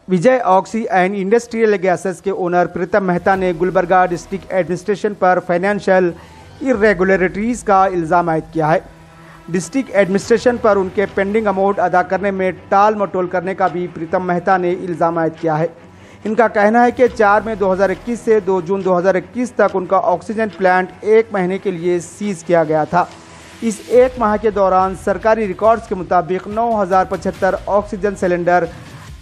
Vijay oxy and industrial gases के owner प्रीतम मेहता ने Gulbarga district administration पर फाइनेंशियल इरेगुलरिटीज़ का इल्ज़ाम आयद किया है। डिस्ट्रिक्ट एडमिनिस्ट्रेशन पर उनके पेंडिंग अमाउंट अदा करने में टाल मटोल करने का भी प्रीतम मेहता ने इल्ज़ाम आयद किया है। इनका कहना है कि 4 मई 2021 से 2 जून 2021 तक उनका ऑक्सीजन प्लांट 1 महीने के लिए सीज किया गया था। इस 1 माह के दौरान सरकारी रिकॉर्ड्स के मुताबिक 9075 ऑक्सीजन सिलेंडर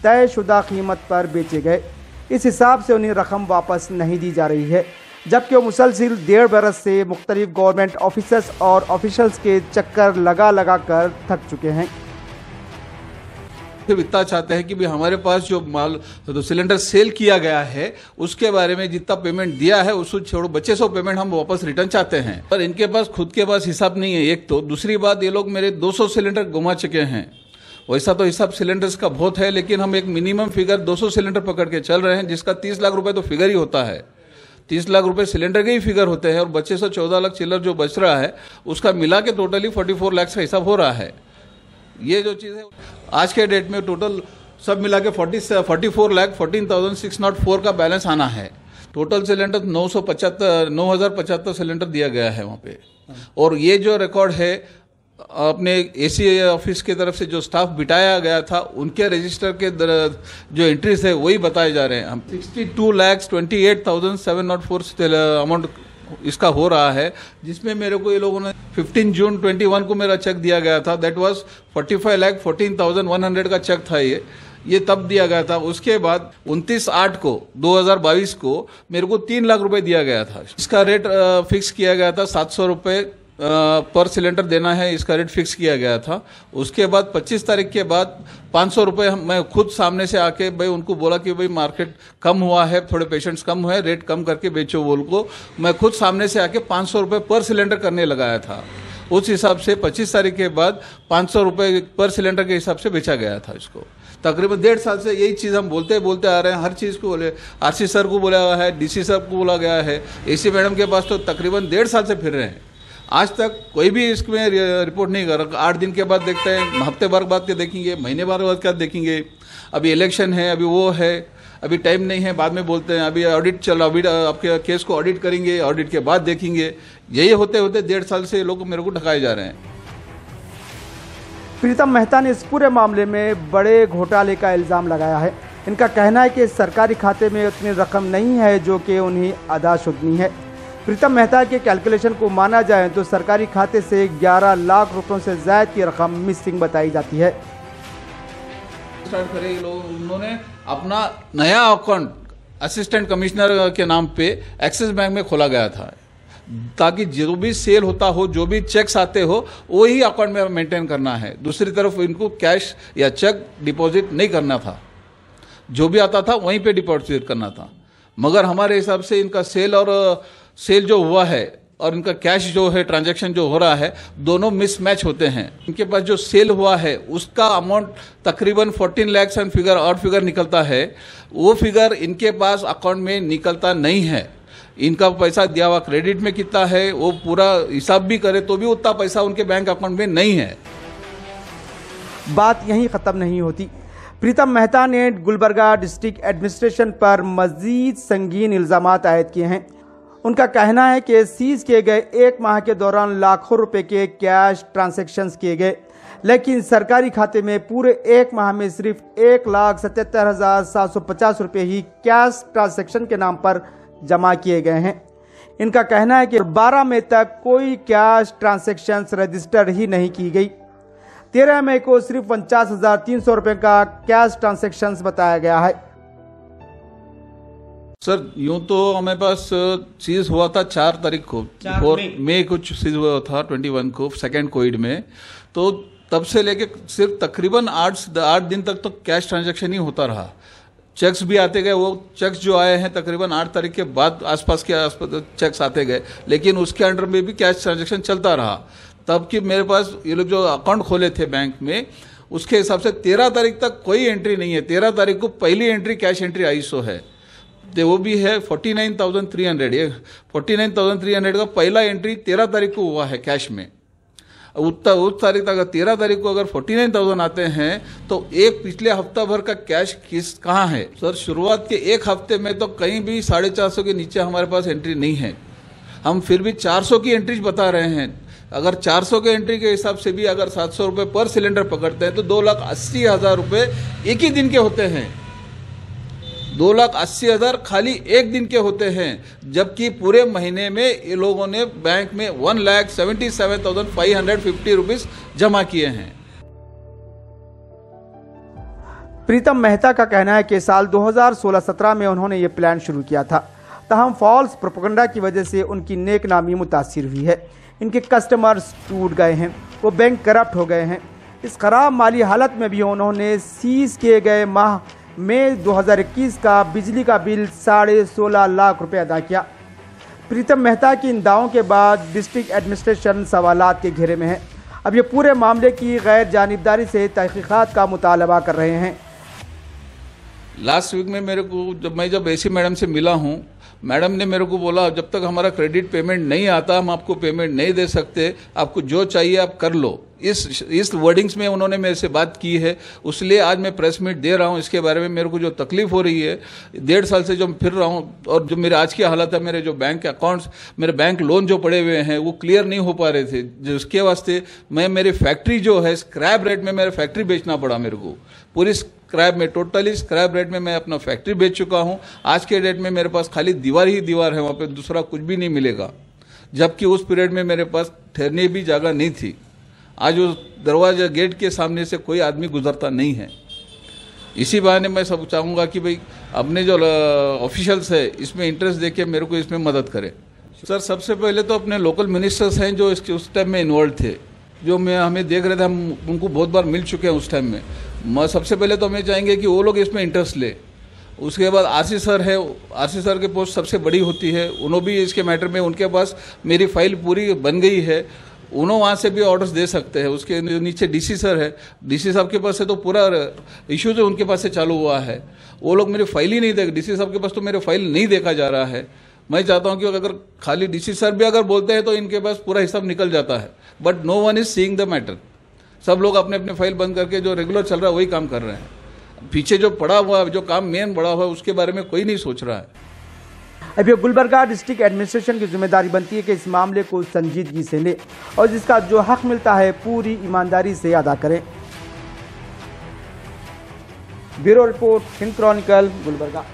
तयशुदा कीमत पर बेचे गए। इस हिसाब से उन्हें रकम वापस नहीं दी जा रही है, जबकि वो मुसलसिल 1.5 बरस से मुख्तलिफ गवर्नमेंट ऑफिसर्स और ऑफिशल्स के चक्कर लगा कर थक चुके हैं। इतना चाहते हैं कि भी हमारे पास जो माल तो सिलेंडर सेल किया गया है उसके बारे में जितना पेमेंट दिया है उसको छोड़ो, बचे सो पेमेंट हम वापस रिटर्न चाहते हैं। पर इनके पास खुद के पास हिसाब नहीं है। एक तो दूसरी बात, ये लोग मेरे 200 सिलेंडर घुमा चुके हैं। वैसा तो हिसाब सिलेंडर्स का बहुत है, लेकिन हम एक मिनिमम फिगर 200 सिलेंडर पकड़ के चल रहे हैं, जिसका 30 लाख रुपए तो फिगर ही होता है। 30 लाख रुपए सिलेंडर के ही फिगर होते हैं और बच्चे से 14 लाख चिल्लर जो बच रहा है उसका मिला के टोटली 44 लाख का हिसाब हो रहा है। ये जो चीज़ है आज के डेट में टोटल सब मिला के 44 लाख 14,604 का बैलेंस आना है। टोटल सिलेंडर 9,075 सिलेंडर दिया गया है वहाँ पे। और ये जो रिकॉर्ड है अपने एसी ऑफिस की तरफ से जो स्टाफ बिठाया गया था उनके रजिस्टर के जो एंट्रीज है वही बताए जा रहे हैं। हम 62,28,704 अमाउंट इसका हो रहा है, जिसमें मेरे को ये लोगों ने 15 जून 21 को मेरा चेक दिया गया था। दैट वाज 45,14,100 का चेक था। ये तब दिया गया था। उसके बाद 29/8 को 2022 को मेरे को 3 लाख रुपए दिया गया था। इसका रेट फिक्स किया गया था 700 रुपये पर सिलेंडर देना है, इसका रेट फिक्स किया गया था। उसके बाद 25 तारीख के बाद 500 रुपये मैं खुद सामने से आके भाई उनको बोला कि भाई मार्केट कम हुआ है, थोड़े पेशेंट्स कम हुए, रेट कम करके बेचो बोल को मैं खुद सामने से आके 500 रुपये पर सिलेंडर करने लगाया था। उस हिसाब से 25 तारीख के बाद 500 रुपये पर सिलेंडर के हिसाब से बेचा गया था इसको। तकरीबन 1.5 साल से यही चीज़ हम बोलते आ रहे हैं। हर चीज़ को बोले, आरसी सर को बोला गया है, डीसी सर को बोला गया है, एसी मैडम के पास तो तकरीबन 1.5 साल से फिर रहे हैं। आज तक कोई भी इसमें रिपोर्ट नहीं कर रहा। 8 दिन के बाद देखते हैं, हफ्ते भर बाद के देखेंगे, महीने भर बाद क्या देखेंगे। अभी इलेक्शन है, अभी वो है, अभी टाइम नहीं है, बाद में बोलते हैं। अभी ऑडिट चल रहा, अभी आपके केस को ऑडिट करेंगे, ऑडिट के बाद देखेंगे। यही होते होते 1.5 साल से लोग मेरे को ढकाए जा रहे हैं। प्रीतम मेहता ने इस पूरे मामले में बड़े घोटाले का इल्ज़ाम लगाया है। इनका कहना है कि सरकारी खाते में उतनी रकम नहीं है जो कि उन्हें अदा शुदनी है। प्रीतम मेहता के कैलकुलेशन को माना जाए तो सरकारी खाते से 11 लाख रुपयों से ज़्यादा की रकम मिसिंग बताई जाती है। स्टार्ट करे लोग, उन्होंने अपना नया अकाउंट असिस्टेंट कमिश्नर के नाम पे एक्सिस बैंक में खोला गया था, ताकि जो भी सेल होता हो, जो भी चेक्स आते हो, वही अकाउंट में मेंटेन करना है। दूसरी तरफ इनको कैश या चेक डिपॉजिट नहीं करना था, जो भी आता था वहीं पे डिपॉजिट करना था। मगर हमारे हिसाब से इनका सेल जो हुआ है और इनका कैश जो है ट्रांजैक्शन जो हो रहा है, दोनों मिसमैच होते हैं। इनके पास जो सेल हुआ है उसका अमाउंट तकरीबन 14 लाख एंड फिगर और फिगर निकलता है, वो फिगर इनके पास अकाउंट में निकलता नहीं है। इनका पैसा दिया हुआ क्रेडिट में कितना है वो पूरा हिसाब भी करे तो भी उतना पैसा उनके बैंक अकाउंट में नहीं है। बात यहीं ख़त्म नहीं होती। प्रीतम मेहता ने गुलबर्गा डिस्ट्रिक्ट एडमिनिस्ट्रेशन पर मजीद संगीन इल्ज़ामात आयद किए हैं। उनका कहना है कि सीज किए गए 1 माह के दौरान लाखों रुपए के कैश ट्रांजैक्शंस किए गए, लेकिन सरकारी खाते में पूरे 1 माह में सिर्फ 1,77,750 रुपये ही कैश ट्रांजैक्शन के नाम पर जमा किए गए हैं। इनका कहना है कि 12 मई तक कोई कैश ट्रांजैक्शंस रजिस्टर ही नहीं की गई। 13 मई को सिर्फ 49,300 रुपये का कैश ट्रांजैक्शंस बताया गया है। सर यूं तो हमारे पास सीज हुआ था 4 तारीख को, 4 मई कुछ सीज हुआ था 21 को सेकेंड कोविड में। तो तब से लेके सिर्फ तकरीबन 8 दिन तक तो कैश ट्रांजैक्शन ही होता रहा। चेक्स भी आते गए, वो चेक्स जो आए हैं तकरीबन 8 तारीख के बाद आसपास चेक्स आते गए, लेकिन उसके अंडर में भी कैश ट्रांजैक्शन चलता रहा। तब कि मेरे पास ये लोग जो अकाउंट खोले थे बैंक में, उसके हिसाब से 13 तारीख तक कोई एंट्री नहीं है। 13 तारीख को पहली एंट्री कैश एंट्री आई सो है, तो वो भी है 49,300। ये 49,300 का पहला एंट्री 13 तारीख को हुआ है कैश में। उस तारीख तक 13 तारीख को अगर 49,000 आते हैं तो एक पिछले हफ्ता भर का कैश कहाँ है सर? शुरुआत के एक हफ्ते में तो कहीं भी 450 के नीचे हमारे पास एंट्री नहीं है। हम फिर भी 400 की एंट्री बता रहे हैं। अगर 400 के एंट्री के हिसाब से भी अगर 700 रुपये पर सिलेंडर पकड़ते हैं तो 2,80,000 रुपये एक ही दिन के होते हैं। 2,80,000 खाली एक दिन के होते हैं, जबकि पूरे महीने में ये लोगों ने बैंक में 1,77,550 रुपीज जमा किए हैं। प्रीतम मेहता का कहना है कि साल 2016-17 में उन्होंने ये प्लान शुरू किया था, तहम फॉल्स प्रोपेगेंडा की वजह से उनकी नेक नामी मुतासिर हुई है। इनके कस्टमर्स टूट गए हैं, वो बैंक करप्ट हो गए हैं। इस खराब माली हालत में भी उन्होंने सीज किए गए माह मई 2021 का बिजली का बिल 16.5 लाख रुपए अदा किया। प्रीतम मेहता की इन दावों के बाद डिस्ट्रिक्ट एडमिनिस्ट्रेशन सवालात के घेरे में है। अब ये पूरे मामले की गैर जानिबदारी से तहकीकात का मुतालबा कर रहे हैं। लास्ट वीक में मेरे को जब एसी मैडम से मिला हूँ, मैडम ने मेरे को बोला जब तक हमारा क्रेडिट पेमेंट नहीं आता हम आपको पेमेंट नहीं दे सकते, आपको जो चाहिए आप कर लो। इस वर्डिंग्स में उन्होंने मेरे से बात की है, इसलिए आज मैं प्रेस मीट दे रहा हूँ। इसके बारे में मेरे को जो तकलीफ हो रही है, 1.5 साल से जो फिर रहा हूँ और जो मेरे आज की हालत है, मेरे जो बैंक अकाउंट्स, मेरे बैंक लोन जो पड़े हुए हैं वो क्लियर नहीं हो पा रहे थे, जिसके वास्ते मैं मेरी फैक्ट्री जो है स्क्रैप रेट में मेरे फैक्ट्री बेचना पड़ा मेरे को। पूरी स्क्रैप में, टोटली स्क्रैप रेट में मैं अपना फैक्ट्री बेच चुका हूँ। आज के डेट में मेरे पास खाली दीवार ही दीवार है, वहाँ पे दूसरा कुछ भी नहीं मिलेगा, जबकि उस पीरियड में मेरे पास ठहरने भी जगह नहीं थी। आज उस दरवाजा गेट के सामने से कोई आदमी गुजरता नहीं है। इसी बहाने मैं सब चाहूँगा कि भाई अपने जो ऑफिशियल्स है इसमें इंटरेस्ट देके मेरे को इसमें मदद करें। सर सबसे पहले तो अपने लोकल मिनिस्टर्स हैं जो उस टाइम में इन्वॉल्व थे, जो हमें देख रहे थे, हम उनको बहुत बार मिल चुके हैं उस टाइम में। सबसे पहले तो हमें चाहेंगे कि वो लोग इसमें इंटरेस्ट ले। उसके बाद आरसी सर है, आरसी सर की पोस्ट सबसे बड़ी होती है, उन्होंने भी इसके मैटर में, उनके पास मेरी फाइल पूरी बन गई है, उन्होंने वहाँ से भी ऑर्डर्स दे सकते हैं। उसके नीचे डीसी सर है, डीसी साहब के पास से तो पूरा इश्यू जो उनके पास से चालू हुआ है, वो लोग मेरी फाइल ही नहीं देख, डीसी साहब के पास तो मेरे फाइल नहीं देखा जा रहा है। मैं चाहता हूं कि अगर खाली डीसी सर भी अगर बोलते हैं तो इनके पास पूरा हिसाब निकल जाता है, but no one is seeing the matter. सब लोग अपने अपने फाइल बंद करके जो रेगुलर चल रहा है वही काम कर रहे हैं। पीछे जो पड़ा हुआ, जो काम मेन बड़ा हुआ है, उसके बारे में कोई नहीं सोच रहा है। अब ये गुलबर्गा डिस्ट्रिक्ट एडमिनिस्ट्रेशन की जिम्मेदारी बनती है कि इस मामले को संजीदगी से ले और जिसका जो हक मिलता है पूरी ईमानदारी से अदा करें। Bureau report, Hind Chronicle, Gulbarga.